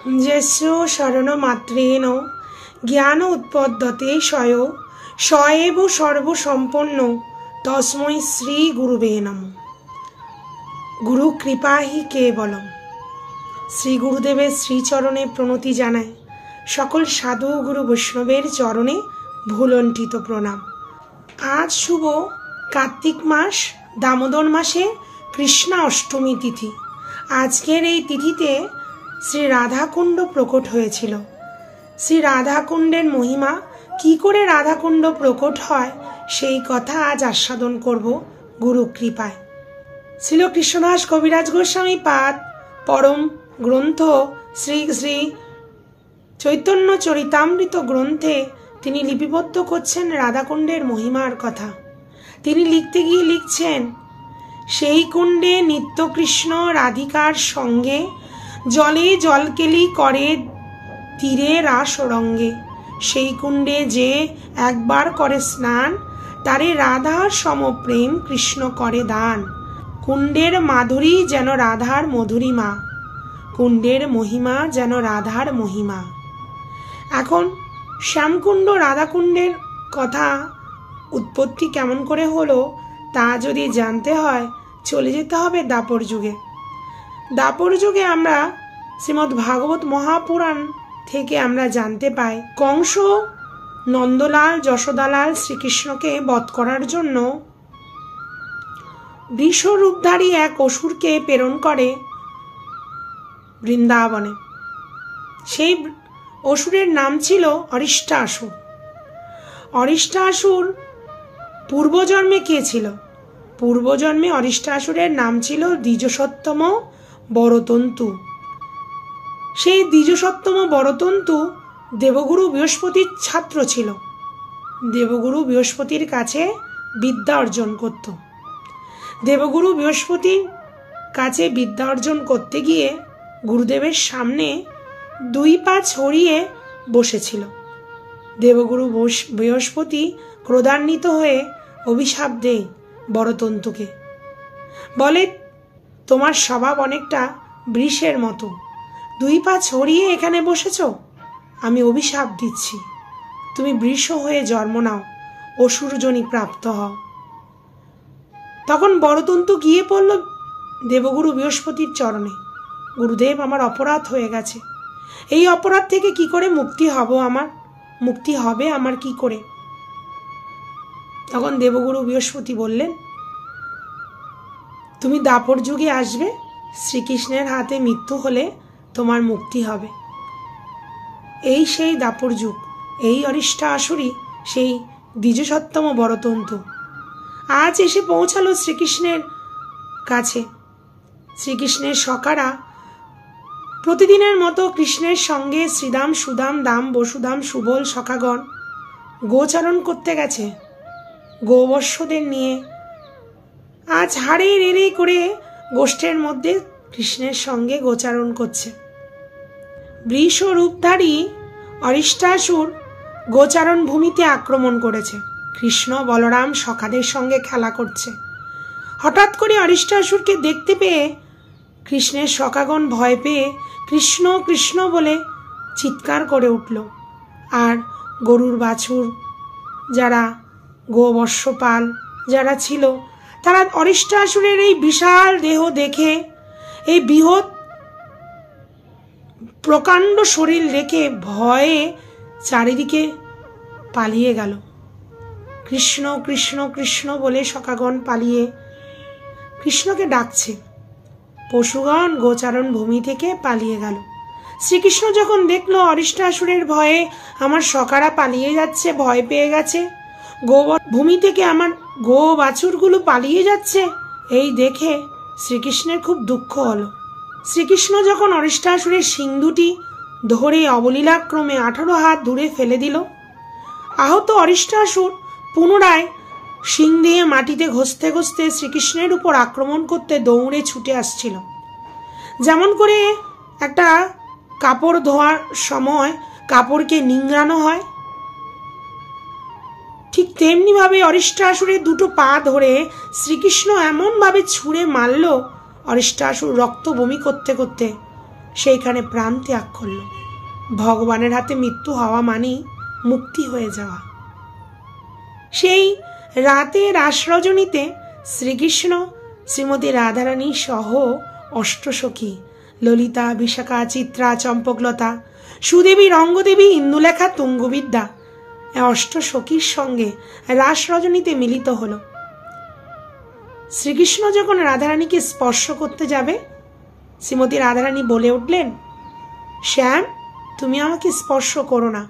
यस्य शरणमात्रेण ज्ञान उत्पद्यते क्षय स एव सर्वसम्पन्न तस्मै श्री गुरुवे नमः। गुरु कृपा ही केवलम। श्री गुरुदेवेर श्रीचरणे प्रणति जानाय सकल साधु गुरु वैष्णवेर चरणे भूलंठित प्रणाम। आज शुभ कार्तिक मास दामोदर मासे कृष्णा अष्टमी तिथि। आजकेर এই তিথিতে শ্রী রাধাকুণ্ড প্রকট হয়েছিল। শ্রী রাধাকুণ্ডের মহিমা কি করে রাধাকুণ্ড প্রকট হয় সেই কথা আজ আস্বাদন করব গুরু কৃপায়। শ্রীল কৃষ্ণদাস কবিরাজ গোস্বামী পাদ পরম গ্রন্থ শ্রী শ্রী চৈতন্য চরিতামৃত গ্রন্থে তিনি লিপিবদ্ধ করছেন রাধাকুণ্ডের মহিমার কথা। তিনি লিখতে গিয়ে লিখছেন, সেই কুণ্ডে নিত্য কৃষ্ণ রাধিকার সঙ্গে জলে জলকেলি করে তীরে রাস রঙ্গে। সেই কুণ্ডে যে একবার করে স্নান তারে রাধার সমপ্রেম কৃষ্ণ করে দান। কুণ্ডের মাধুরী যেন রাধার মধুরিমা, কুণ্ডের মহিমা যেন রাধার মহিমা। এখন শ্যামকুণ্ড রাধাকুণ্ডের কথা উৎপত্তি কেমন করে হলো তা যদি জানতে হয় চলে যেতে হবে দাপর যুগে। দাপর যুগে আমরা শ্রীমদ্ ভাগবত মহাপুরাণ থেকে আমরা জানতে পাই, কংস নন্দলাল যশোদালাল শ্রীকৃষ্ণকে বধ করার জন্য বৃষরূপধারী এক অসুরকে প্রেরণ করে বৃন্দাবনে। সেই অসুরের নাম ছিল অরিষ্টাসুর। অরিষ্টাসুর পূর্বজন্মে কে ছিল? পূর্বজন্মে অরিষ্টাসুরের নাম ছিল দ্বিজসত্তম বরতন্তু। সেই দ্বিজসত্তম বরতন্তু দেবগুরু বৃহস্পতির ছাত্র ছিল। দেবগুরু বৃহস্পতির কাছে বিদ্যা অর্জন করত। দেবগুরু বৃহস্পতির কাছে বিদ্যা অর্জন করতে গিয়ে গুরুদেবের সামনে দুই পা ছড়িয়ে বসেছিল। দেবগুরু বৃহস্পতি ক্রোধান্বিত হয়ে অভিশাপ দেয় বরতন্তুকে, বলে, তোমার স্বভাব অনেকটা বৃষের মতো, দুই পা ছড়িয়ে এখানে বসেছ, আমি অভিশাপ দিচ্ছি, তুমি বৃষ হয়ে জন্ম নাও, অসুরজনী প্রাপ্ত হও। তখন বরতন্তু গিয়ে পড়ল দেবগুরু বৃহস্পতির চরণে, গুরুদেব আমার অপরাধ হয়ে গেছে, এই অপরাধ থেকে কি করে মুক্তি হবে আমার কি করে? তখন দেবগুরু বৃহস্পতি বললেন, তুমি দাপর যুগে আসবে, শ্রীকৃষ্ণের হাতে মৃত্যু হলে তোমার মুক্তি হবে। এই সেই দাপর যুগ, এই অরিষ্টাসুরই সেই দ্বিজসত্তম বরতন্তু আজ এসে পৌঁছালো শ্রীকৃষ্ণের কাছে। শ্রীকৃষ্ণের সখারা প্রতিদিনের মতো কৃষ্ণের সঙ্গে শ্রীদাম সুদাম দাম বসুদাম সুবল সখাগণ গোচারণ করতে গেছে গোবর্ষদের নিয়ে। আজ হাড়ে রেড়ে করে গোষ্ঠের মধ্যে কৃষ্ণের সঙ্গে গোচারণ করছে। বৃষ রূপধারী অরিষ্টাসুর গোচারণ ভূমিতে আক্রমণ করেছে। কৃষ্ণ বলরাম সখাদের সঙ্গে খেলা করছে। হঠাৎ করে অরিষ্টাসুরকে দেখতে পেয়ে কৃষ্ণের সখাগণ ভয় পেয়ে কৃষ্ণ কৃষ্ণ বলে চিৎকার করে উঠল। আর গরুর বাছুর যারা গোবর্ষপাল যারা ছিল তারা অরিষ্টাসুরের এই বিশাল দেহ দেখে, এই বৃহৎ প্রকাণ্ড শরীর দেখে ভয়ে চারিদিকে পালিয়ে গেল। কৃষ্ণ কৃষ্ণ কৃষ্ণ বলে সখাগণ পালিয়ে কৃষ্ণকে ডাকছে। পশুগণ গোচারণ ভূমি থেকে পালিয়ে গেল। শ্রীকৃষ্ণ যখন দেখলো অরিষ্টাসুরের ভয়ে আমার সখারা পালিয়ে যাচ্ছে, ভয় পেয়ে গেছে, ভূমি থেকে আমার গো বাছুরগুলো পালিয়ে যাচ্ছে, এই দেখে শ্রীকৃষ্ণের খুব দুঃখ হলো। শ্রীকৃষ্ণ যখন অরিষ্টাসুরের শিং দুটি ধরে অবলীলাক্রমে 18 হাত দূরে ফেলে দিল, আহত অরিষ্টাসুর পুনরায় শিং দিয়ে মাটিতে ঘষতে ঘষতে শ্রীকৃষ্ণের উপর আক্রমণ করতে দৌড়ে ছুটে আসছিল। যেমন করে একটা কাপড় ধোয়ার সময় কাপড়কে নিংড়ানো হয়, ঠিক তেমনি ভাবে অরিষ্টাসুরের দুটো পা ধরে শ্রীকৃষ্ণ এমন ভাবে ছুঁড়ে মারল, অরিষ্টাসুর রক্ত বমি করতে করতে সেইখানে প্রাণ ত্যাগ করল। ভগবানের হাতে মৃত্যু হওয়া মানেই মুক্তি হয়ে যাওয়া। সেই রাতে রাসরজনীতে শ্রীকৃষ্ণ শ্রীমতী রাধারানী সহ অষ্টসখী ললিতা, বিশাখা, চিত্রা, চম্পকলতা, সুদেবী, রঙ্গদেবী, ইন্দুলেখা, তুঙ্গবিদ্যা অষ্টসখীর সঙ্গে রাসরজনীতে মিলিত হল। শ্রীকৃষ্ণ যখন রাধারানীকে স্পর্শ করতে যাবে, শ্রীমতী রাধারানী বলে উঠলেন, শ্যাম, তুমি আমাকে স্পর্শ করো না।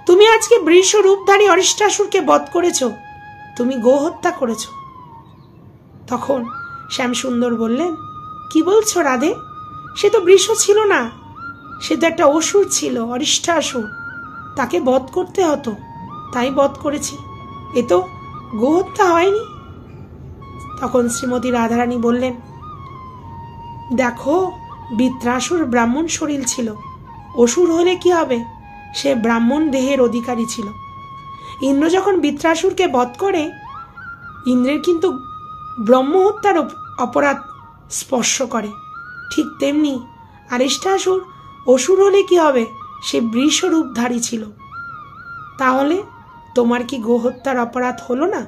তুমি আজকে বৃষ রূপধারী অরিষ্টাসুরকে বধ করেছ, তুমি গোহত্যা করেছ। তখন শ্যাম সুন্দর বললেন, কি বলছো রাধে? সে তো বৃষ ছিল না, সে তো একটা অসুর ছিল, অরিষ্টাসুর। তাকে বধ করতে হতো, তাই বধ করেছি, এ তো গোহত্যা হয়নি। তখন শ্রীমতী রাধারানী বললেন, দেখো, বৃত্রাসুর ব্রাহ্মণ শরীর ছিল, অসুর হলে কি হবে, সে ব্রাহ্মণ দেহের অধিকারী ছিল। ইন্দ্র যখন বৃত্রাসুরকে বধ করে, ইন্দ্রের কিন্তু ব্রহ্মহত্যার অপরাধ স্পর্শ করে। ঠিক তেমনি অরিষ্টাসুর অসুর হলে কি হবে, সে বৃষরূপধারী ছিল। তাহলে তোমার কি গোহত্যার অপরাধ হলো না?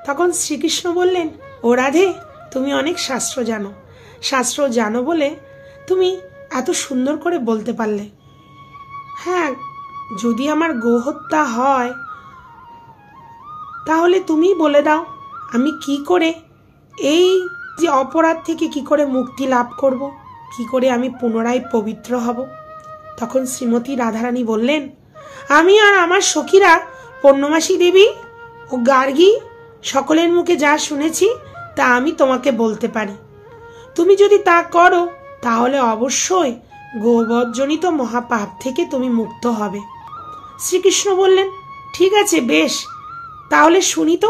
তখন শ্রীকৃষ্ণ বললেন, ও রাধে, তুমি অনেক শাস্ত্র জানো, শাস্ত্র জানো বলে তুমি এত সুন্দর করে বলতে পারলে। হ্যাঁ, যদি আমার গোহত্যা হয় তাহলে তুমি বলে দাও, আমি কি করে এই যে অপরাধ থেকে কি করে মুক্তি লাভ করব, কি করে আমি পুনরায় পবিত্র হব? তখন শ্রীমতী রাধারানী বললেন, আমি আর আমার সখীরা পূর্ণমাসী দেবী ও গার্গী সকলের মুখে যা শুনেছি তা আমি তোমাকে বলতে পারি। তুমি যদি তা করো তাহলে অবশ্যই গোবর্জনিত মহাপাপ থেকে তুমি মুক্ত হবে। শ্রীকৃষ্ণ বললেন, ঠিক আছে, বেশ, তাহলে শুনি তো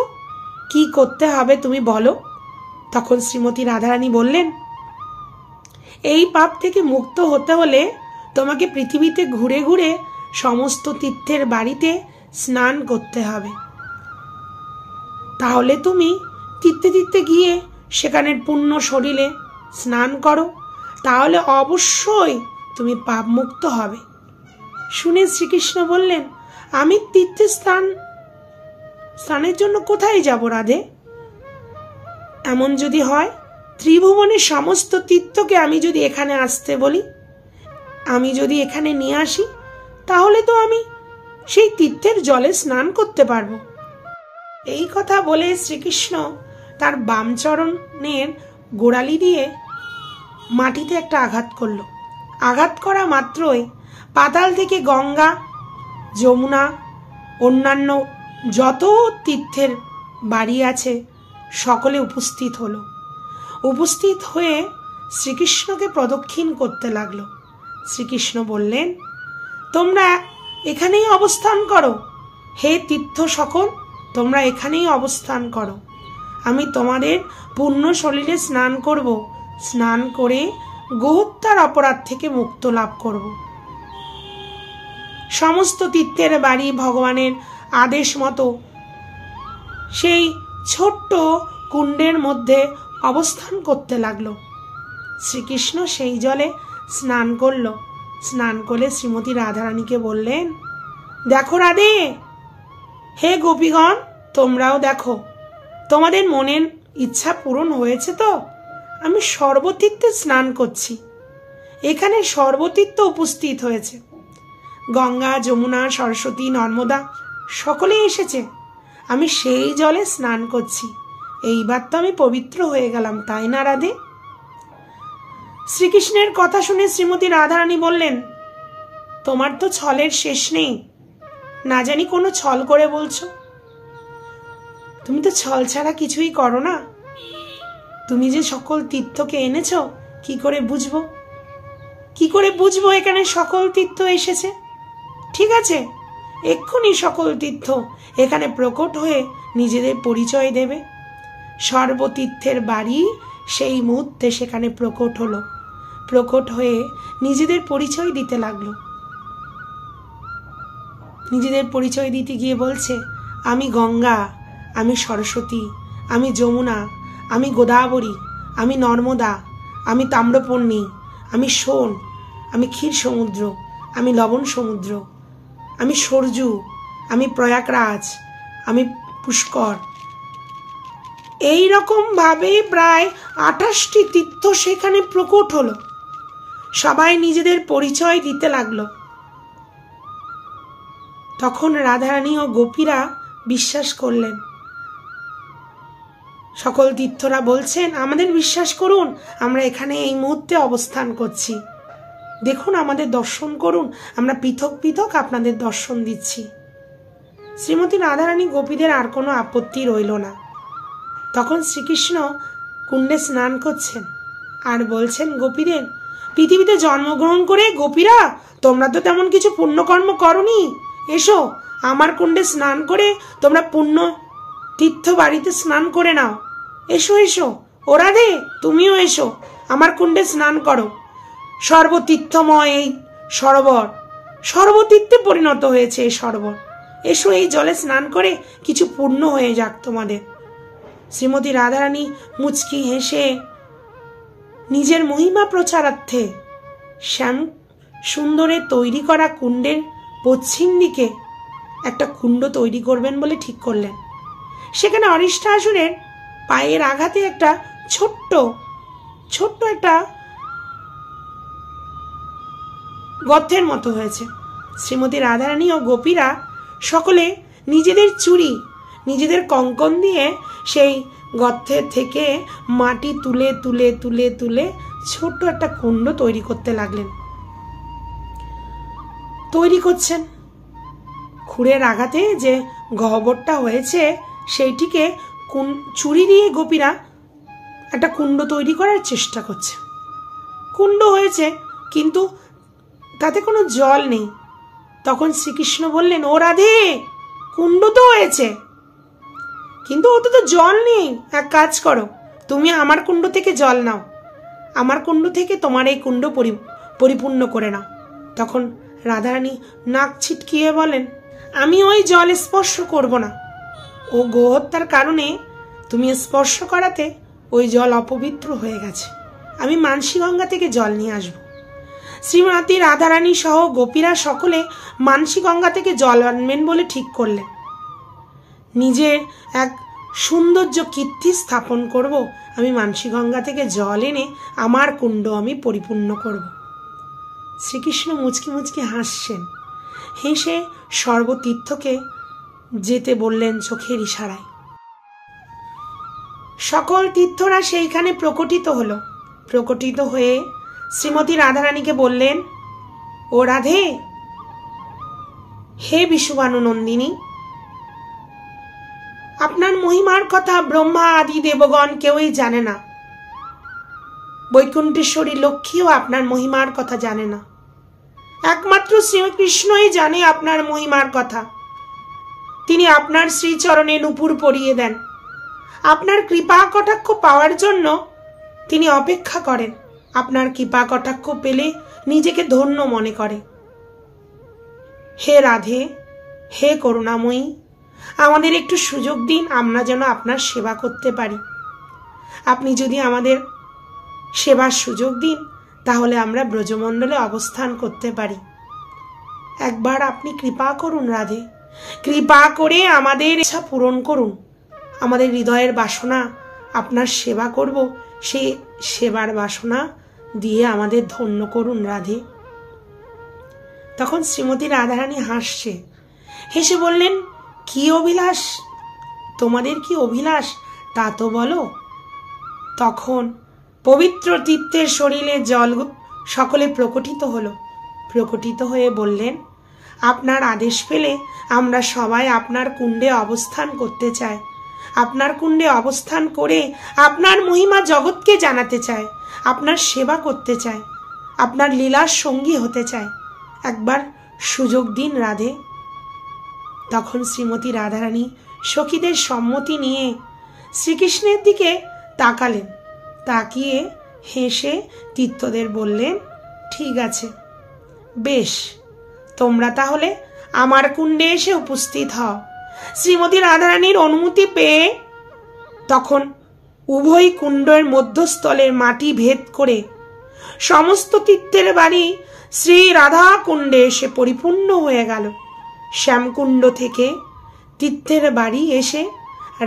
কি করতে হবে তুমি বলো। তখন শ্রীমতী রাধারানী বললেন, এই পাপ থেকে মুক্ত হতে হলে তোমাকে পৃথিবীতে ঘুরে ঘুরে সমস্ত তীর্থের বাড়িতে স্নান করতে হবে। তাহলে তুমি তীর্থে তীর্থে গিয়ে সেখানের পুণ্য শরীরে স্নান করো, তাহলে অবশ্যই তুমি পাপ মুক্ত হবে। শুনে শ্রীকৃষ্ণ বললেন, আমি তীর্থে স্নানের জন্য কোথায় যাব রাধে? এমন যদি হয়, ত্রিভুবনের সমস্ত তীর্থকে আমি যদি এখানে আসতে বলি, আমি যদি এখানে নিয়ে আসি, তাহলে তো আমি সেই তীর্থের জলে স্নান করতে পারবো। এই কথা বলে শ্রীকৃষ্ণ তার বাম চরণের গোড়ালি দিয়ে মাটিতে একটা আঘাত করল। আঘাত করা মাত্রই পাতাল থেকে গঙ্গা, যমুনা, অন্যান্য যত তীর্থের বাড়ি আছে সকলে উপস্থিত হলো। উপস্থিত হয়ে শ্রীকৃষ্ণকে প্রদক্ষিণ করতে লাগলো। শ্রীকৃষ্ণ বললেন, তোমরা এখানেই অবস্থান করো, হে তীর্থ সকল, তোমরা এখানেই অবস্থান করো। আমি তোমাদের পূর্ণ শরীরে স্নান করব, স্নান করে গোহত্যার অপরাধ থেকে মুক্ত লাভ করব। সমস্ত তীর্থের বাড়ি ভগবানের আদেশ মতো সেই ছোট্ট কুণ্ডের মধ্যে অবস্থান করতে লাগলো। শ্রীকৃষ্ণ সেই জলে স্নান করল। স্নান করে শ্রীমতী রাধারানীকে বললেন, দেখো রাধে, হে গোপীগণ, তোমরাও দেখো, তোমাদের মনের ইচ্ছা পূরণ হয়েছে তো? আমি সর্বতীর্থে স্নান করছি। এখানে সর্বতীর্থ উপস্থিত হয়েছে, গঙ্গা, যমুনা, সরস্বতী, নর্মদা সকলেই এসেছে। আমি সেই জলে স্নান করছি। এইবার তো আমি পবিত্র হয়ে গেলাম, তাই না রাধে? শ্রীকৃষ্ণের কথা শুনে শ্রীমতী রাধারানী বললেন, তোমার তো ছলের শেষ নেই, না জানি কোনো ছল করে বলছো। তুমি তো ছল ছাড়া কিছুই করো না। তুমি যে সকল তীর্থকে এনেছ, কি করে বুঝবো? কি করে বুঝবো এখানে সকল তীর্থ এসেছে? ঠিক আছে, এক্ষুনি সকল তীর্থ এখানে প্রকট হয়ে নিজেদের পরিচয় দেবে। সর্বতীর্থের বাড়ি সেই মুহূর্তে সেখানে প্রকট হলো। প্রকট হয়ে নিজেদের পরিচয় দিতে লাগলো। নিজেদের পরিচয় দিতে গিয়ে বলছে, আমি গঙ্গা, আমি সরস্বতী, আমি যমুনা, আমি গোদাবরী, আমি নর্মদা, আমি তাম্রপর্ণী, আমি সোন, আমি ক্ষীর সমুদ্র, আমি লবণ সমুদ্র, আমি সরজু, আমি প্রয়াগরাজ, আমি পুষ্কর। এই রকম ভাবে প্রায় 28টি তীর্থ সেখানে প্রকট হলো। সবাই নিজেদের পরিচয় দিতে লাগলো। তখন রাধারানী ও গোপীরা বিশ্বাস করলেন। সকল তীর্থরা বলছেন, আমাদের বিশ্বাস করুন, আমরা এখানে এই মুহূর্তে অবস্থান করছি, দেখুন আমাদের দর্শন করুন, আমরা পৃথক পৃথক আপনাদের দর্শন দিচ্ছি। শ্রীমতী রাধারানী গোপীদের আর কোনো আপত্তি রইল না। তখন শ্রীকৃষ্ণ কুণ্ডে স্নান করছেন আর বলছেন গোপীদের, পৃথিবীতে জন্মগ্রহণ করে গোপীরা তোমরা তো তেমন কিছু পুণ্যকর্ম করনি, এসো আমার কুণ্ডে স্নান করে তোমরা পুণ্য তীর্থ বাড়িতে স্নান করে নাও। এসো এসো, ও রাধে তুমিও এসো, আমার কুণ্ডে স্নান করো। সর্বতীর্থময় এই সরোবর সর্বতীর্থে পরিণত হয়েছে এই সরোবর। এসো এই জলে স্নান করে কিছু পুণ্য হয়ে যাক তোমাদের। শ্রীমতী রাধারানী মুচকি হেসে নিজের মহিমা প্রচারার্থে শ্যাম সুন্দরে তৈরি করা কুণ্ডের পশ্চিম দিকে একটা কুণ্ড তৈরি করবেন বলে ঠিক করলেন। সেখানে অরিষ্টাসুরের পায়ের আঘাতে একটা ছোট্ট একটা গর্তের মতো হয়েছে। শ্রীমতী রাধারানী ও গোপীরা সকলে নিজেদের চুড়ি, নিজেদের কঙ্কন দিয়ে সেই গর্তের থেকে মাটি তুলে তুলে তুলে তুলে ছোট্ট একটা কুণ্ড তৈরি করতে লাগলেন। তৈরি করছেন, খুঁড়ের আঘাতে যে গহ্বরটা হয়েছে সেইটিকে চুরি দিয়ে গোপীরা একটা কুণ্ড তৈরি করার চেষ্টা করছে। কুণ্ড হয়েছে কিন্তু তাতে কোনো জল নেই। তখন শ্রীকৃষ্ণ বললেন, ও রাধে, কুণ্ড তো হয়েছে কিন্তু ওতে তো জল নেই, এক কাজ করো, তুমি আমার কুণ্ড থেকে জল নাও, আমার কুণ্ড থেকে তোমার এই কুণ্ড পরিপূর্ণ করে নাও। তখন রাধারানী নাক ছিটকিয়ে বলেন, আমি ওই জল স্পর্শ করব না, ও গোহত্যার কারণে তুমি স্পর্শ করাতে ওই জল অপবিত্র হয়ে গেছে, আমি মানসী গঙ্গা থেকে জল নিয়ে আসব। শ্রীমতী রাধারানী সহ গোপীরা সকলে মানসী গঙ্গা থেকে জল আনবেন বলে ঠিক করলেন। নিজের এক সৌন্দর্য কীর্তি স্থাপন করব, আমি মানসী গঙ্গা থেকে জল এনে আমার কুণ্ড আমি পরিপূর্ণ করব। শ্রীকৃষ্ণ মুচকি মুচকি হাসছেন। হেসে সর্বতীর্থকে যেতে বললেন চোখের ইশারায়। সকল তীর্থরা সেইখানে প্রকটিত হলো। প্রকটিত হয়ে শ্রীমতী রাধারানীকে বললেন, ও রাধে, হে বিশ্ববানু নন্দিনী, আপনার মহিমার কথা ব্রহ্মা আদি দেবগণ কেউই জানে না। বৈকুণ্ঠেশ্বরী লক্ষ্মীও আপনার মহিমার কথা জানে না, একমাত্র শ্রীকৃষ্ণই জানে আপনার মহিমার কথা। তিনি আপনার শ্রীচরণে নূপুর পরিয়ে দেন, আপনার কৃপা কটাক্ষ পাওয়ার জন্য তিনি অপেক্ষা করেন, আপনার কৃপা কটাক্ষ পেলে নিজেকে ধন্য মনে করে। হে রাধে, হে করুণাময়ী, আমাদের একটু সুযোগ দিন, আমরা যেন আপনার সেবা করতে পারি। আপনি যদি আমাদের সেবার সুযোগ দিন তাহলে আমরা ব্রজমণ্ডলে অবস্থান করতে পারি। একবার আপনি কৃপা করুন রাধে, কৃপা করে আমাদের ইচ্ছা পূরণ করুন। আমাদের হৃদয়ের বাসনা আপনার সেবা করব, সেই সেবার বাসনা দিয়ে আমাদের ধন্য করুন রাধে। তখন শ্রীমতী রাধারানী হাসছে, হেসে বললেন, কি অভিলাষ, তোমাদের কি অভিলাষ তা তো বলো। তখন পবিত্র তীর্থের শরীরে জল সকলে প্রকটিত হলো। প্রকটিত হয়ে বললেন, আপনার আদেশ পেলে আমরা সবাই আপনার কুণ্ডে অবস্থান করতে চাই, আপনার কুণ্ডে অবস্থান করে আপনার মহিমা জগৎকে জানাতে চায়, আপনার সেবা করতে চায়, আপনার লীলার সঙ্গী হতে চায়। একবার সুযোগ দিন রাধে। তখন শ্রীমতী রাধারানী সখীদের সম্মতি নিয়ে শ্রীকৃষ্ণের দিকে তাকালেন। তাকিয়ে হেসে তীর্থদের বললেন, ঠিক আছে, বেশ, তোমরা তাহলে আমার কুণ্ডে এসে উপস্থিত হও। শ্রীমতী রাধারানীর অনুমতি পেয়ে তখন উভয় কুণ্ডের মধ্যস্থলের মাটি ভেদ করে সমস্ত তীর্থের বাড়ি শ্রী রাধা কুণ্ডে এসে পরিপূর্ণ হয়ে গেল। শ্যামকুণ্ড থেকে তীর্থের বাড়ি এসে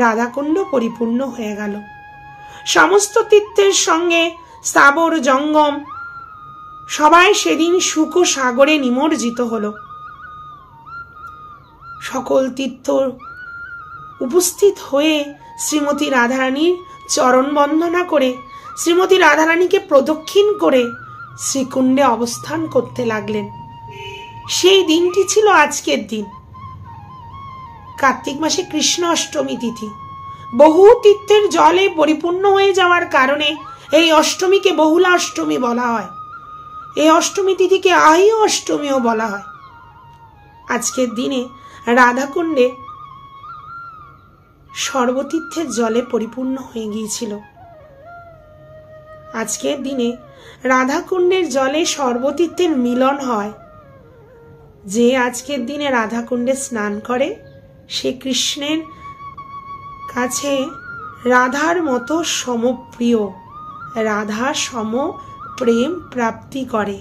রাধাকুণ্ড পরিপূর্ণ হয়ে গেল। সমস্ত তীর্থের সঙ্গে স্থাবর জঙ্গম সবাই সেদিন সুখ সাগরে নিমজ্জিত হল। সকল তীর্থ উপস্থিত হয়ে শ্রীমতী রাধারানীর চরণ বন্দনা করে শ্রীমতী রাধারানীকে প্রদক্ষিণ করে শ্রীকুণ্ডে অবস্থান করতে লাগলেন। সেই দিনটি ছিল আজকের দিন, কার্তিক মাসে কৃষ্ণ অষ্টমী তিথি। বহু তীর্থের জলে পরিপূর্ণ হয়ে যাওয়ার কারণে এই অষ্টমীকে বহুলা অষ্টমী বলা হয়। এই অষ্টমী তিথিকে আহি অষ্টমীও বলা হয়। আজকের দিনে রাধাকুণ্ডে সর্বতীর্থের জলে পরিপূর্ণ হয়ে গিয়েছিল। আজকের দিনে রাধাকুণ্ডের জলে সর্বতীর্থের মিলন হয়। যে আজকের দিনে রাধাকুণ্ডে স্নান করে সে কৃষ্ণের কাছে রাধার মতো সমপ্রিয়, রাধা সম প্রেম প্রাপ্তি করে।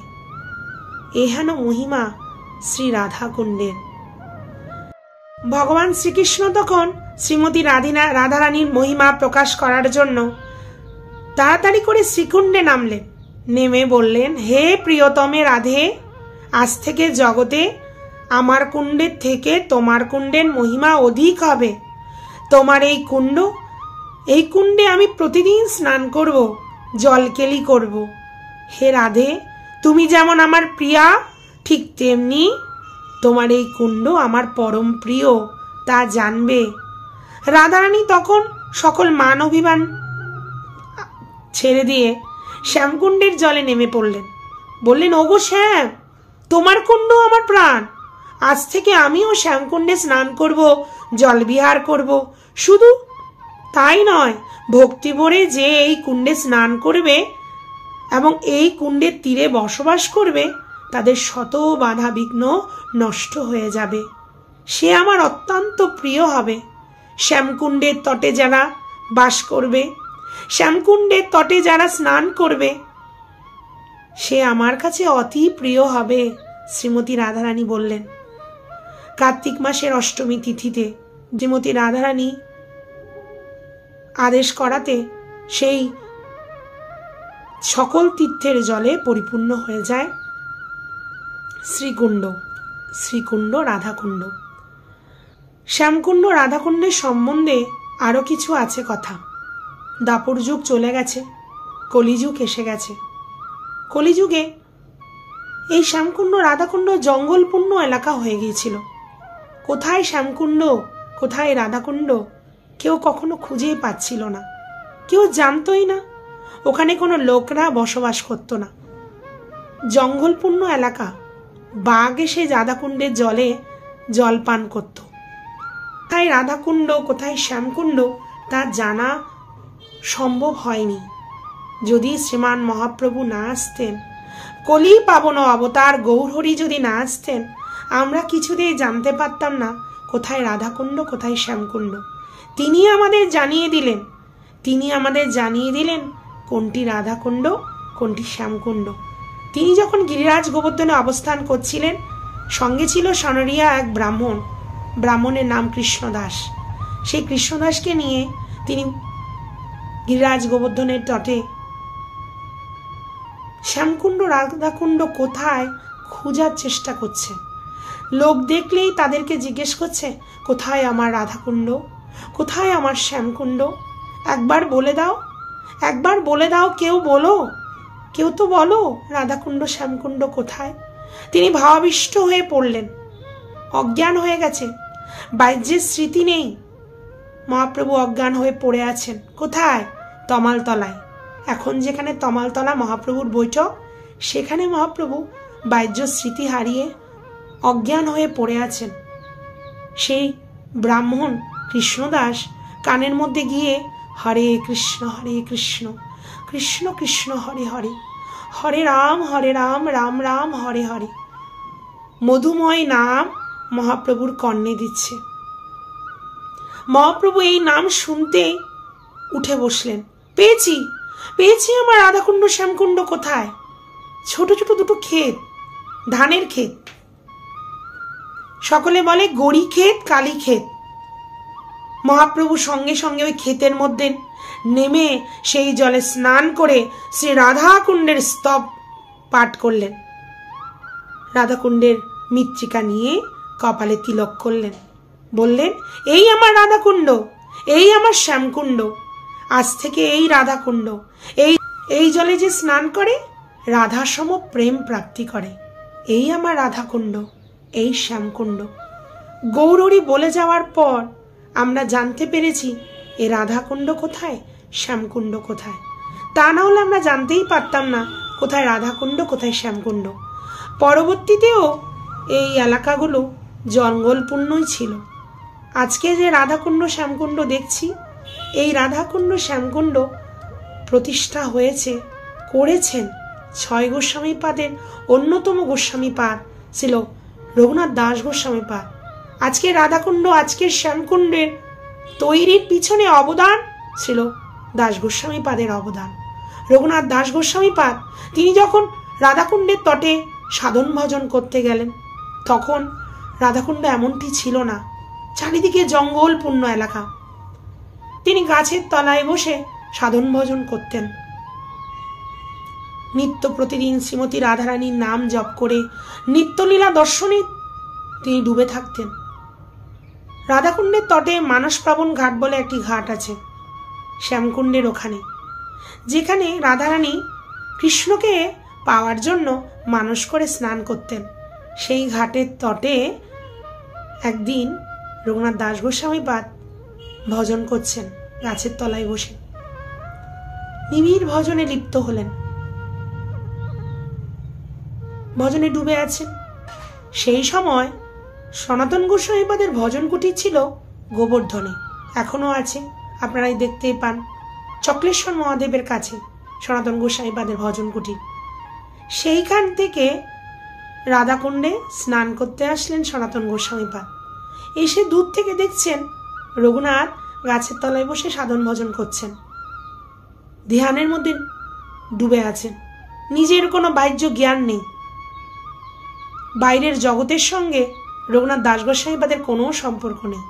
এহেন মহিমা শ্রী রাধাকুণ্ডের। ভগবান শ্রীকৃষ্ণ তখন শ্রীমতী রাধারানীর মহিমা প্রকাশ করার জন্য তাড়াতাড়ি করে শ্রীকুণ্ডে নামলেন। নেমে বললেন, হে প্রিয়তমে রাধে, আজ থেকে জগতে আমার কুণ্ডের থেকে তোমার কুণ্ডের মহিমা অধিক হবে। তোমার এই কুণ্ডে আমি প্রতিদিন স্নান করব, জলকেলি করব। হে রাধে, তুমি যেমন আমার প্রিয়া, ঠিক তেমনি তোমার এই কুণ্ড আমার পরম প্রিয়, তা জানবে। রাধারানী তখন সকল মান অভিমান ছেড়ে দিয়ে শ্যামকুণ্ডের জলে নেমে পড়লেন। বললেন, ওগো শ্যাম, তোমার কুণ্ড আমার প্রাণ। আজ থেকে আমিও শ্যামকুণ্ডে স্নান করব, জলবিহার করব। শুধু তাই নয়, ভক্তি ভরে যে এই কুণ্ডে স্নান করবে এবং এই কুণ্ডের তীরে বসবাস করবে, তাদের শত বাধা বিঘ্ন নষ্ট হয়ে যাবে। সে আমার অত্যন্ত প্রিয় হবে। শ্যামকুণ্ডের তটে যারা বাস করবে, শ্যামকুণ্ডের তটে যারা স্নান করবে, সে আমার কাছে অতি প্রিয় হবে। শ্রীমতী রাধারানী বললেন। কার্তিক মাসের অষ্টমী তিথিতে শ্রীমতী রাধারানী আদেশ করাতে সেই সকল তীর্থের জলে পরিপূর্ণ হয়ে যায় শ্রীকুণ্ড রাধাকুণ্ড। শ্যামকুণ্ড রাধাকুণ্ডের সম্বন্ধে আরো কিছু আছে কথা। দাপর যুগ চলে গেছে, কলিযুগ এসে গেছে। কলিযুগে এই শ্যামকুণ্ড রাধাকুণ্ড জঙ্গলপূর্ণ এলাকা হয়ে গিয়েছিল। কোথায় শ্যামকুণ্ড, কোথায় রাধাকুণ্ড কেউ কখনো খুঁজেই পাচ্ছিল না, কেউ জানতই না। ওখানে কোনো লোকরা বসবাস করতো না, জঙ্গলপূর্ণ এলাকা। বাঘ এসে রাধাকুণ্ডের জলে জল পান করত। তাই রাধাকুণ্ড কোথায় শ্যামকুণ্ড তা জানা সম্ভব হয়নি। যদি শ্রীমান মহাপ্রভু না আসতেন, কলি পাবন অবতার গৌরহরি যদি না আসতেন, আমরা কিছুতেই জানতে পারতাম না কোথায় রাধাকুণ্ড, কোথায় শ্যামকুণ্ড। তিনি আমাদের জানিয়ে দিলেন কোনটি রাধাকুণ্ড, কোনটি শ্যামকুণ্ড। তিনি যখন গিরিরাজ গোবর্ধনে অবস্থান করছিলেন, সঙ্গে ছিল সনরিয়া এক ব্রাহ্মণের নাম কৃষ্ণদাস। সেই কৃষ্ণদাসকে নিয়ে তিনি গিরিরাজ গোবর্ধনের তটে শ্যামকুণ্ড রাধাকুণ্ড কোথায় খোঁজার চেষ্টা করছে। লোক দেখলেই তাদেরকে জিজ্ঞেস করছে, কোথায় আমার রাধাকুণ্ড, কোথায় আমার শ্যামকুণ্ড, একবার বলে দাও, কেউ তো বলো রাধাকুণ্ড শ্যামকুণ্ড কোথায়। তিনি ভাবাবিষ্ট হয়ে পড়লেন, অজ্ঞান হয়ে গেছে, বাহ্যের স্মৃতি নেই। মহাপ্রভু অজ্ঞান হয়ে পড়ে আছেন কোথায়? তমালতলায়। এখন যেখানে তমালতলা মহাপ্রভুর বৈঠক, সেখানে মহাপ্রভু বাহ্য স্মৃতি হারিয়ে অজ্ঞান হয়ে পড়ে আছেন। সেই ব্রাহ্মণ কৃষ্ণদাস কানের মধ্যে গিয়ে হরে কৃষ্ণ কৃষ্ণ কৃষ্ণ হরে হরে, হরে রাম রাম রাম হরে হরে মধুময় নাম মহাপ্রভুর কর্ণে দিচ্ছে। মহাপ্রভু এই নাম শুনতে উঠে বসলেন। পেয়েছি আমার রাধাকুণ্ড শ্যামকুণ্ড কোথায়। ছোট ছোট দুটো ক্ষেত, ধানের ক্ষেত। সকলে বলে গড়ি ক্ষেত, কালী ক্ষেত। মহাপ্রভু সঙ্গে সঙ্গে ওই ক্ষেতের মধ্যে নেমে সেই জলে স্নান করে শ্রী রাধাকুণ্ডের স্তব পাঠ করলেন। রাধাকুণ্ডের মৃত্তিকা নিয়ে কপালে তিলক করলেন, বললেন, এই আমার রাধাকুণ্ড, এই আমার শ্যামকুণ্ড, আজ থেকে এই রাধাকুণ্ড, এই জলে যে স্নান করে রাধা সম প্রেম প্রাপ্তি করে, এই আমার রাধাকুণ্ড, এই শ্যামকুণ্ড। গৌরহরি বলে যাওয়ার পর আমরা জানতে পেরেছি এ রাধাকুণ্ড কোথায়, শ্যামকুণ্ড কোথায়। তা না হলে আমরা জানতেই পারতাম না কোথায় রাধাকুণ্ড, কোথায় শ্যামকুণ্ড। পরবর্তীতেও এই এলাকাগুলো জঙ্গলপূর্ণই ছিল। আজকে যে রাধাকুণ্ড শ্যামকুণ্ড দেখছি, এই রাধাকুণ্ড শ্যামকুণ্ড প্রতিষ্ঠা হয়েছে, করেছেন 6 গোস্বামীপাদের অন্যতম গোস্বামীপাদ ছিল রঘুনাথ দাস গোস্বামীপাদ। আজকে রাধাকুণ্ড, আজকের শ্যামকুণ্ডের তৈরির পিছনে অবদান ছিল দাস গোস্বামীপাদের অবদান। রঘুনাথ দাস গোস্বামীপাদ তিনি যখন রাধাকুণ্ডের তটে সাধন ভজন করতে গেলেন, তখন রাধাকুণ্ড এমনটি ছিল না, চারিদিকে জঙ্গলপূর্ণ এলাকা। তিনি গাছের তলায় বসে সাধন ভজন করতেন। নিত্য প্রতিদিন শ্রীমতী রাধারানীর নাম জপ করে নিত্যলীলা দর্শনে তিনি ডুবে থাকতেন। রাধাকুণ্ডের তটে মানসপ্লাবন ঘাট বলে একটি ঘাট আছে শ্যামকুণ্ডের ওখানে, যেখানে রাধারানী কৃষ্ণকে পাওয়ার জন্য মানস করে স্নান করতেন। সেই ঘাটের তটে একদিন রঘুনাথ দাস গোস্বামীপাদ ভজন করছেন গাছের তলায় বসে, নিবিড় ভজনে লিপ্ত হলেন, ভজনে ডুবে আছেন। সেই সময় সনাতন গোস্বামীপাদের ভজন কুটির ছিল গোবর্ধনে, এখনো আছে, আপনারাই দেখতেই পান। চক্লেশ্বর মহাদেবের কাছে সনাতন গোস্বামীপাদের ভজন কুটির। সেইখান থেকে রাধাকুণ্ডে স্নান করতে আসলেন সনাতন গোস্বামীপাদ। এসে দূর থেকে দেখছেন রঘুনাথ গাছের তলায় বসে সাধন ভজন করছেন, ধ্যানের মধ্যে ডুবে আছেন। নিজের কোনো বাহ্য জ্ঞান নেই, বাইরের জগতের সঙ্গে রঘুনাথ দাস গোস্বামীপাদের কোনো সম্পর্ক নেই।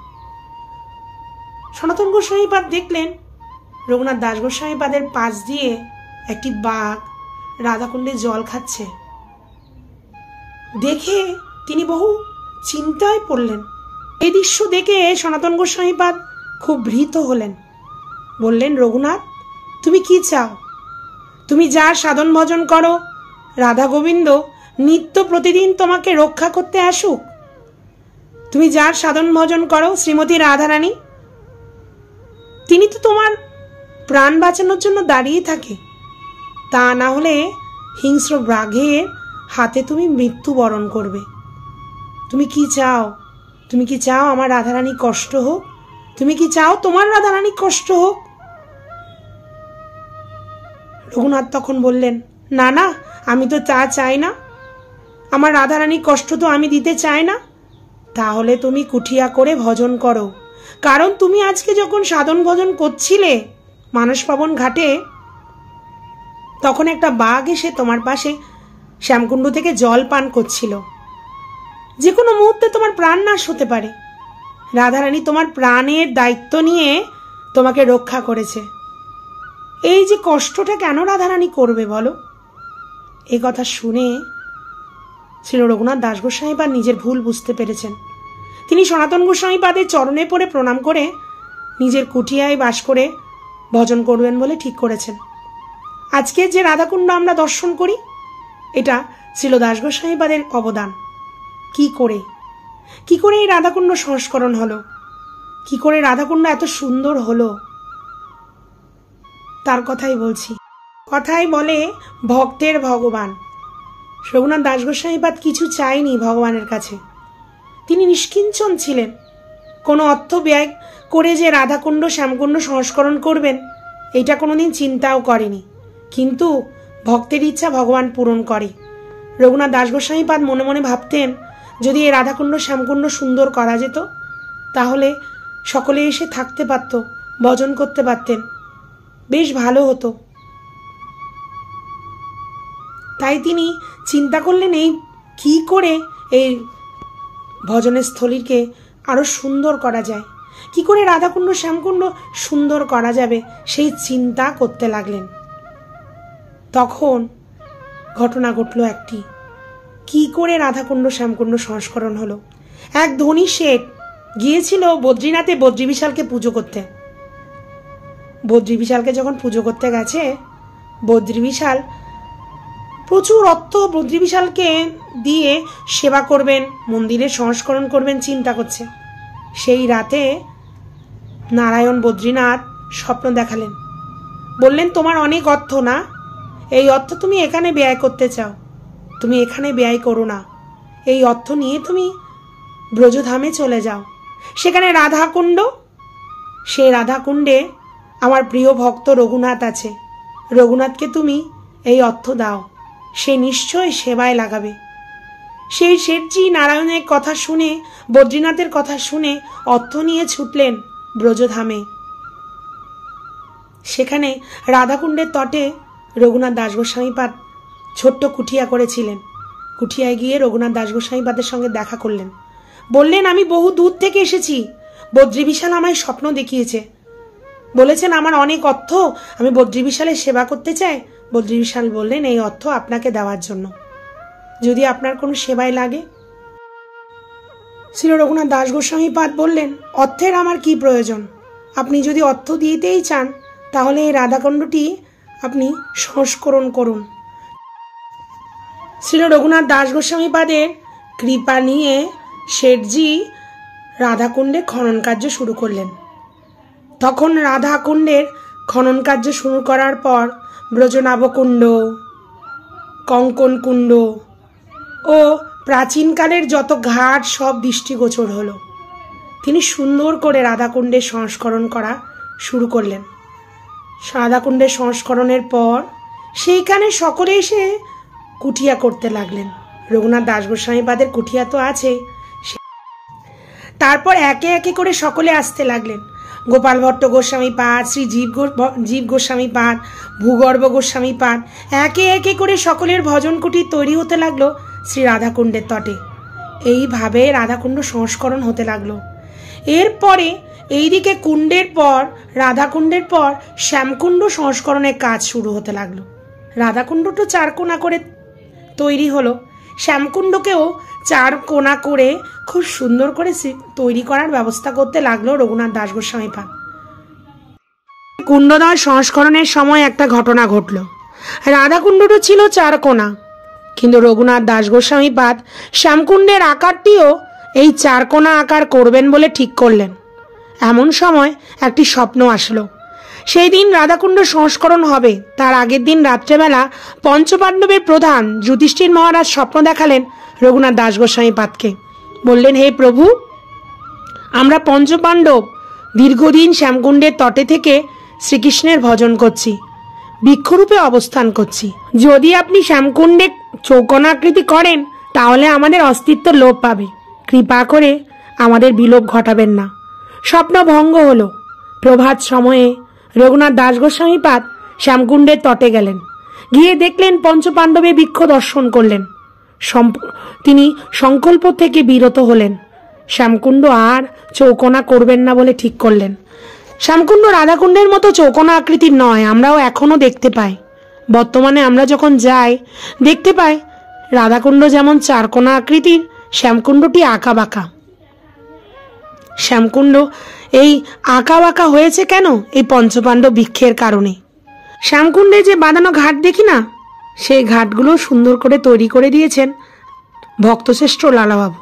সনাতন গোস্বামীপাদ দেখলেন রঘুনাথ দাস গোস্বামীপাদের পাশ দিয়ে একটি বাঘ রাধাকুণ্ডে জল খাচ্ছে। দেখে তিনি বহু চিন্তায় পড়লেন। এই দৃশ্য দেখে সনাতন গোস্বামীপাদ খুব ভীত হলেন, বললেন, রঘুনাথ, তুমি কি চাও? তুমি যার সাধন ভজন করো রাধা গোবিন্দ নিত্য প্রতিদিন তোমাকে রক্ষা করতে আসুক? তুমি যার সাধন ভজন করো শ্রীমতী রাধারানী, তিনি তো তোমার প্রাণ বাঁচানোর জন্য দাঁড়িয়ে থাকে, তা না হলে হিংস্র বাঘের হাতে তুমি মৃত্যুবরণ করবে। তুমি কি চাও? তুমি কি চাও আমার রাধারানী কষ্ট হোক? তুমি কি চাও তোমার রাধারানী কষ্ট হোক? রঘুনাথ তখন বললেন, না না, আমি তো তা চাই না, আমার রাধারানী কষ্ট তো আমি দিতে চাই না। তাহলে তুমি কুঠিয়া করে ভজন করো, কারণ তুমি আজকে যখন সাধন ভজন করছিলে মানসপাবন ঘাটে, তখন একটা বাঘ এসে তোমার পাশে শ্যামকুণ্ড থেকে জল পান করছিল। যে কোনো মুহূর্তে তোমার প্রাণ নাশ হতে পারে। রাধারানী তোমার প্রাণের দায়িত্ব নিয়ে তোমাকে রক্ষা করেছে। এই যে কষ্টটা কেন রাধারানী করবে বলো? এই কথা শুনে শ্রী রঘুনাথ দাস গোস্বামীপাদ নিজের ভুল বুঝতে পেরেছেন। তিনি সনাতন গোস্বামীপাদের চরণে পড়ে প্রণাম করে নিজের কুঠিয়ায় বাস করে ভজন করবেন বলে ঠিক করেছেন। আজকে যে রাধাকুণ্ড আমরা দর্শন করি, এটা ছিল দাস গোস্বামীপাদের অবদান। কি করে এই রাধাকুণ্ড সংস্করণ হলো, কি করে রাধাকুণ্ড এত সুন্দর হলো, তার কথাই বলছি। কথাই বলে ভক্তের ভগবান। রঘুনাথ দাস গোস্বামীপাদ কিছু চাইনি ভগবানের কাছে, তিনি নিষ্কিঞ্চন ছিলেন। কোনো অর্থ ব্যয় করে যে রাধাকুণ্ড শ্যামকুণ্ড সংস্করণ করবেন এটা কোনোদিন চিন্তাও করেনি, কিন্তু ভক্তের ইচ্ছা ভগবান পূরণ করে। রঘুনাথ দাস গোস্বামীপাদ মনে মনে ভাবতেন, যদি এই রাধাকুণ্ড শ্যামকুণ্ড সুন্দর করা যেত তাহলে সকলে এসে থাকতে পারত, ভজন করতে পারতেন, বেশ ভালো হতো। তাই তিনি চিন্তা করলেন এই কি করে এই ভজনের স্থলীকে আরো সুন্দর করা যায়, কি করে রাধাকুণ্ড শ্যামকুণ্ড সুন্দর করা যাবে, সেই চিন্তা করতে লাগলেন। তখন ঘটনা ঘটল একটি, কি করে রাধাকুণ্ড শ্যামকুণ্ড সংস্করণ হলো। এক ধনী শেঠ গিয়েছিল বদ্রীনাথে বদ্রী বিশালকে পুজো করতে। বদ্রী বিশালকে যখন পুজো করতে গেছে, বদ্রী বিশাল প্রচুর অর্থ বদ্রী বিশালকে দিয়ে সেবা করবেন, মন্দিরের সংস্করণ করবেন চিন্তা করছে। সেই রাতে নারায়ণ বদ্রীনাথ স্বপ্ন দেখালেন, বললেন তোমার অনেক অর্থ না, এই অর্থ তুমি এখানে ব্যয় করতে চাও, তুমি এখানে ব্যয় করো না, এই অর্থ নিয়ে তুমি ব্রজধামে চলে যাও, সেখানে রাধাকুণ্ড, সেই রাধাকুণ্ডে আমার প্রিয় ভক্ত রঘুনাথ আছে, রঘুনাথকে তুমি এই অর্থ দাও, সে নিশ্চয় সেবায় লাগাবে। সেই শেঠজি নারায়ণের কথা শুনে, বদ্রীনাথের কথা শুনে অর্থ নিয়ে ছুটলেন ব্রজধামে। সেখানে রাধাকুণ্ডের তটে রঘুনাথ দাস গোস্বামীপাদ ছোট্ট কুঠিয়া করেছিলেন। কুঠিয়ায় গিয়ে রঘুনাথ দাস গোস্বামীপাদের সঙ্গে দেখা করলেন, বললেন আমি বহু দূর থেকে এসেছি, বদ্রী বিশাল আমায় স্বপ্ন দেখিয়েছে, বলেছেন আমার অনেক অর্থ, আমি বদ্রী বিশালের সেবা করতে চাই। বদ্রী বিশাল বললেন এই অর্থ আপনাকে দেওয়ার জন্য, যদি আপনার কোনো সেবায় লাগে। শ্রী রঘুনাথ দাস গোস্বামীপাদ বললেন অর্থের আমার কি প্রয়োজন, আপনি যদি অর্থ দিতেই চান তাহলে এই রাধাকুণ্ডটি আপনি সংস্করণ করুন। শ্রী রঘুনাথ দাস গোস্বামীপাদের কৃপা নিয়ে শেঠজি রাধাকুণ্ডে খনন কার্য শুরু করলেন। তখন রাধাকুণ্ডের খনন কার্য শুরু করার পর ব্রজনাভকুণ্ড, কঙ্কন কুণ্ড ও প্রাচীনকালের যত ঘাট সব দৃষ্টিগোচর হলো। তিনি সুন্দর করে রাধাকুণ্ডের সংস্করণ করা শুরু করলেন। রাধাকুণ্ডের সংস্করণের পর সেইখানে সকলে এসে কুঠিয়া করতে লাগলেন। রঘুনাথ দাস গোস্বামীপাদের কুঠিয়া তো আছে। তারপর একে একে করে সকলে আসতে লাগলেন। গোপাল ভট্ট গোস্বামীপাদ, শ্রী জীব গোস্বামীপাদ, ভূগর্ভ গোস্বামীপাদ, একে একে করে সকলের ভজন কুটির তৈরি হতে লাগলো শ্রী রাধাকুণ্ডের তটে। এইভাবে রাধাকুণ্ড সংস্করণ হতে লাগলো। এরপরে এইদিকে কুণ্ডের পর, রাধাকুণ্ডের পর শ্যামকুণ্ড সংস্করণের কাজ শুরু হতে লাগলো। রাধাকুণ্ডটা 4 কোণা করে তৈরি হলো, শ্যামকুণ্ডকেও 4 কোণা করে খুব সুন্দর করে তৈরি করার ব্যবস্থা করতে লাগলো রঘুনাথ দাস গোস্বামীপাদ। কুণ্ডদ্বয় সংস্করণের সময় একটা ঘটনা ঘটল। রাধাকুণ্ডটা ছিল 4 কোণা, কিন্তু রঘুনাথ দাস গোস্বামীপাদ শ্যামকুণ্ডের আকারটিও এই 4 কোণা আকার করবেন বলে ঠিক করলেন। এমন সময় একটি স্বপ্ন আসলো। সেই দিন রাধাকুণ্ড সংস্করণ হবে, তার আগের দিন রাত্রেবেলা পঞ্চপাণ্ডবের প্রধান যুধিষ্ঠির মহারাজ স্বপ্ন দেখালেন রঘুনাথ দাস গোস্বামীপাদকে। বললেন হে প্রভু, আমরা পঞ্চপাণ্ডব দীর্ঘদিন শ্যামকুণ্ডের তটে থেকে শ্রীকৃষ্ণের ভজন করছি, বৃক্ষরূপে অবস্থান করছি। যদি আপনি শ্যামকুণ্ডে চৌকোনাকৃতি করেন তাহলে আমাদের অস্তিত্ব লোপ পাবে, কৃপা করে আমাদের বিলোপ ঘটাবেন না। স্বপ্ন ভঙ্গ হলো। প্রভাত সময়ে রঘুনাথ দাস গোস্বামীপাদ শ্যামকুণ্ডের তটে গেলেন। গিয়ে দেখলেন পঞ্চপাণ্ডবে বৃক্ষ দর্শন করলেন। তিনি সংকল্প থেকে বিরত হলেন, শ্যামকুণ্ড আর চৌকোনা করবেন না বলে ঠিক করলেন। শ্যামকুণ্ড রাধাকুণ্ডের মতো চৌকোনা আকৃতির নয়, আমরাও এখনো দেখতে পাই। বর্তমানে আমরা যখন যাই দেখতে পাই রাধাকুণ্ড যেমন 4 কোণা আকৃতির, শ্যামকুণ্ডটি আঁকা বাঁকা। শ্যামকুণ্ড এই আঁকা বাঁকা হয়েছে কেন? এই পঞ্চপাণ্ডব বৃক্ষের কারণে। শ্যামকুণ্ডে যে বাঁধানো ঘাট দেখি না, সেই ঘাটগুলো সুন্দর করে তৈরি করে দিয়েছেন ভক্তশ্রেষ্ঠ লালাবাবু।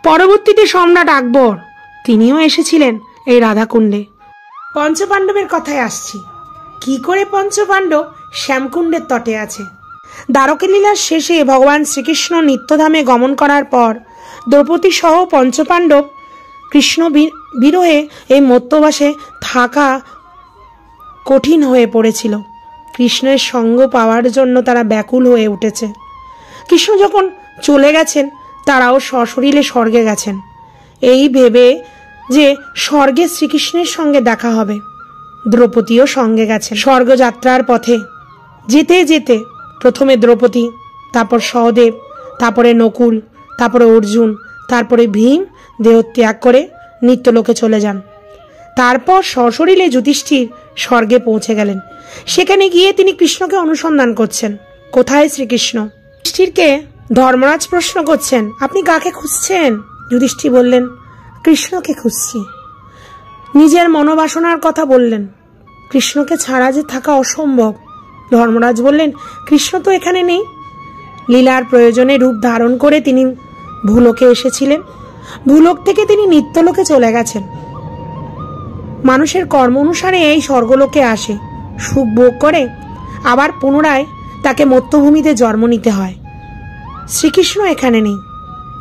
পরবর্তীতে সম্রাট আকবর তিনিও এসেছিলেন এই রাধাকুণ্ডে। পঞ্চপাণ্ডবের কথায় আসছি, কি করে পঞ্চপাণ্ডব শ্যামকুণ্ডের তটে আছে। দ্বারকালীলার শেষে ভগবান শ্রীকৃষ্ণ নিত্যধামে গমন করার পর দ্রৌপদী সহ পঞ্চপাণ্ডব কৃষ্ণ বিরহে এই মর্ত্যবাসে থাকা কঠিন হয়ে পড়েছিল। কৃষ্ণের সঙ্গ পাওয়ার জন্য তারা ব্যাকুল হয়ে উঠেছে। কৃষ্ণ যখন চলে গেছেন তারাও সশরীরে স্বর্গে গেছেন, এই ভেবে যে স্বর্গে শ্রীকৃষ্ণের সঙ্গে দেখা হবে। দ্রৌপদীও সঙ্গে গেছেন। স্বর্গযাত্রার পথে যেতে যেতে প্রথমে দ্রৌপদী, তারপর সহদেব, তারপরে নকুল, তারপরে অর্জুন, তারপরে ভীম দেহত্যাগ করে নিত্যলোকে চলে যান। তারপর সশরীরে যুধিষ্ঠির স্বর্গে পৌঁছে গেলেন। সেখানে গিয়ে তিনি কৃষ্ণকে অনুসন্ধান করছেন। কোথায় শ্রীকৃষ্ণ? যুধিষ্ঠিরকে ধর্মরাজ প্রশ্ন করছেন, আপনি কাকে খুঁজছেন? যুধিষ্ঠির বললেন, কৃষ্ণকে খুঁজছি। নিজের মনোবাসনার কথা বললেন। কৃষ্ণকে ছাড়া যে থাকা অসম্ভব। ধর্মরাজ বললেন, কৃষ্ণ তো এখানে নেই। লীলার প্রয়োজনে রূপ ধারণ করে তিনি ভূলোকে এসেছিলেন। ভূলোক থেকে তিনি নিত্যলোকে চলে গেছেন। মানুষের কর্ম অনুসারে এই স্বর্গলোকে আসে, সুখ ভোগ করে, আবার পুনরায় তাকে মর্ত্যভূমিতে জন্ম নিতে হয়। শ্রীকৃষ্ণ এখানে নেই।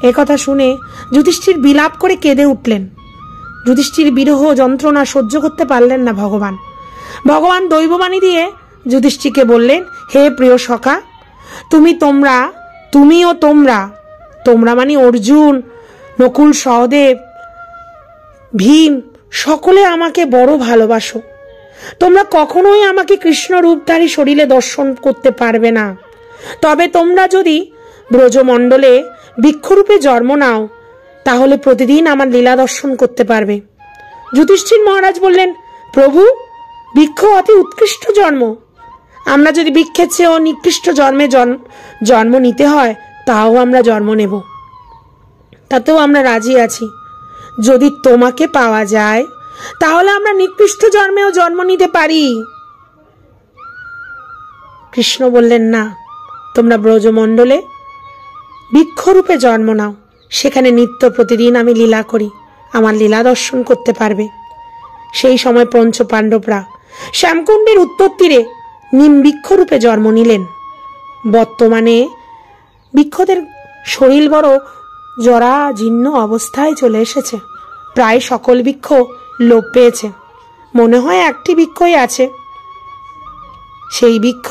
একথা শুনে যুধিষ্ঠির বিলাপ করে কেঁদে উঠলেন। যুধিষ্ঠির বিরহ যন্ত্রণা সহ্য করতে পারলেন না। ভগবান দৈববাণী দিয়ে যুধিষ্ঠিরকে বললেন, হে প্রিয় সখা, তোমরা মানে অর্জুন, নকুল, সহদেব, ভীম সকলে আমাকে বড় ভালোবাসো। তোমরা কখনোই আমাকে কৃষ্ণ রূপধারী শরীরে দর্শন করতে পারবে না। তবে তোমরা যদি ব্রজমণ্ডলে বৃক্ষরূপে জন্ম নাও, তাহলে প্রতিদিন আমার লীলা দর্শন করতে পারবে। যুধিষ্ঠির মহারাজ বললেন, প্রভু, বৃক্ষ অতি উৎকৃষ্ট জন্ম। আমরা যদি বৃক্ষের চেয়েও নিকৃষ্ট জন্মে জন্ম নিতে হয়, তাও আমরা জন্ম নেব, তাতেও আমরা রাজি আছি। যদি তোমাকে পাওয়া যায়, তাহলে আমরা নিকৃষ্ট জন্মেও জন্ম নিতে পারি। কৃষ্ণ বললেন, না, তোমরা ব্রজমণ্ডলে বৃক্ষরূপে জন্ম নাও। সেখানে নিত্য প্রতিদিন আমি লীলা করি, আমার লীলা দর্শন করতে পারবে। সেই সময় পঞ্চ পাণ্ডবরা শ্যামকুণ্ডের উত্তর তীরে নিম বৃক্ষরূপে জন্ম নিলেন। বর্তমানে বৃক্ষদের শরীর বড় জরা জীর্ণ অবস্থায় চলে এসেছে। প্রায় সকল বৃক্ষ লোপ পেয়েছে। মনে হয় একটি বৃক্ষই আছে। সেই বৃক্ষ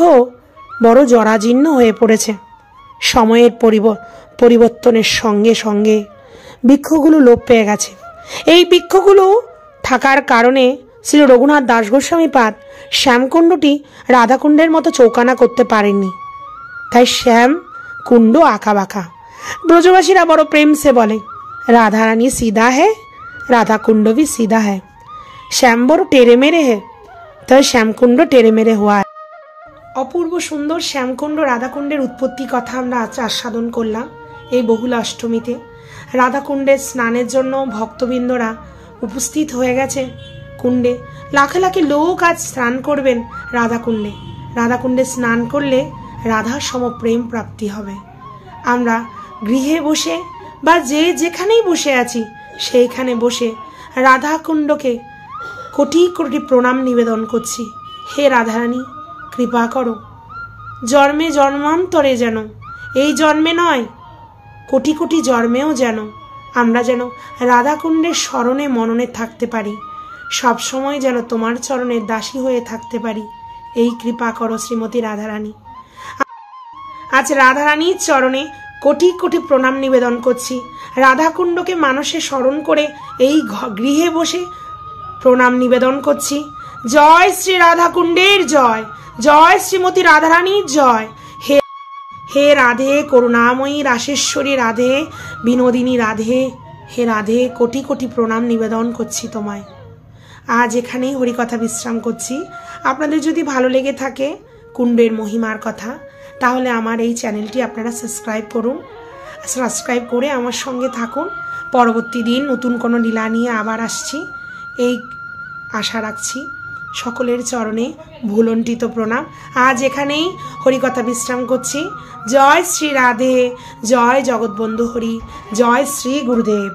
বড় জরাজীর্ণ হয়ে পড়েছে। সময়ের পরিবর্তনের সঙ্গে সঙ্গে বৃক্ষগুলো লোপ পেয়ে গেছে। এই বৃক্ষগুলো থাকার কারণে শ্রী রঘুনাথ দাস গোস্বামী পাদ শ্যামকুণ্ডটি রাধাকুণ্ডের মতো চৌকানা করতে পারেননি। তাই শ্যাম কুণ্ড আঁকা বাঁকা। ব্রজবাসীরা বড় প্রেম সে বলে, রাধা রানী সিধা হ্যাঁ, রাধা কুণ্ড ভি সিধা হ্যাঁ। শ্যাম বড় টেরে মেরে হ্যাঁ, তাই শ্যামকুণ্ড টেরে মেরে হওয়া। অপূর্ব সুন্দর শ্যামকুণ্ড রাধাকুণ্ডের উৎপত্তি কথা আমরা আজ আস্বাদন করলাম এই বহুল অষ্টমীতে। রাধাকুণ্ডের স্নানের জন্য ভক্তবৃন্দরা উপস্থিত হয়ে গেছে কুণ্ডে। লাখে লাখে লোক আজ স্নান করবেন রাধাকুণ্ডে। রাধাকুণ্ডে স্নান করলে রাধার সম প্রেম প্রাপ্তি হবে। আমরা গৃহে বসে বা যেখানেই বসে আছি, সেইখানে বসে রাধাকুণ্ডকে কোটি কোটি প্রণাম নিবেদন করছি। হে রাধারানী, কৃপা করো, জন্মে জন্মান্তরে যেন, এই জন্মে নয়, কোটি কোটি জন্মেও যেন আমরা যেন রাধাকুণ্ডের স্মরণে মননে থাকতে পারি, সবসময় যেন তোমার চরণের দাসী হয়ে থাকতে পারি। এই কৃপা করো শ্রীমতী রাধারানী। আজ রাধারানীর চরণে কোটি কোটি প্রণাম নিবেদন করছি। রাধাকুণ্ডকে মানসে স্মরণ করে এই গৃহে বসে প্রণাম নিবেদন করছি। জয় শ্রী রাধাকুণ্ডের জয়, জয় শ্রীমতী রাধারানীর জয়। হে রাধে, করুণাময়ী রাসেশ্বরী রাধে, বিনোদিনী রাধে, হে রাধে, কোটি কোটি প্রণাম নিবেদন করছি তোমায়। আজ এখানেই হরিকথা বিশ্রাম করছি। আপনাদের যদি ভালো লেগে থাকে কুণ্ডের মহিমার কথা, তাহলে আমার এই চ্যানেলটি আপনারা সাবস্ক্রাইব করুন। সাবস্ক্রাইব করে আমার সঙ্গে থাকুন। পরবর্তী দিন নতুন কোনো লীলা নিয়ে আবার আসছি, এই আশা রাখছি। সকলের চরণে ভুলণ্ঠিত প্রণাম। আজ এখানেই হরিকথা বিশ্রাম করছি। জয় শ্রী রাধে, জয় জগৎবন্ধু হরি, জয় শ্রী গুরুদেব।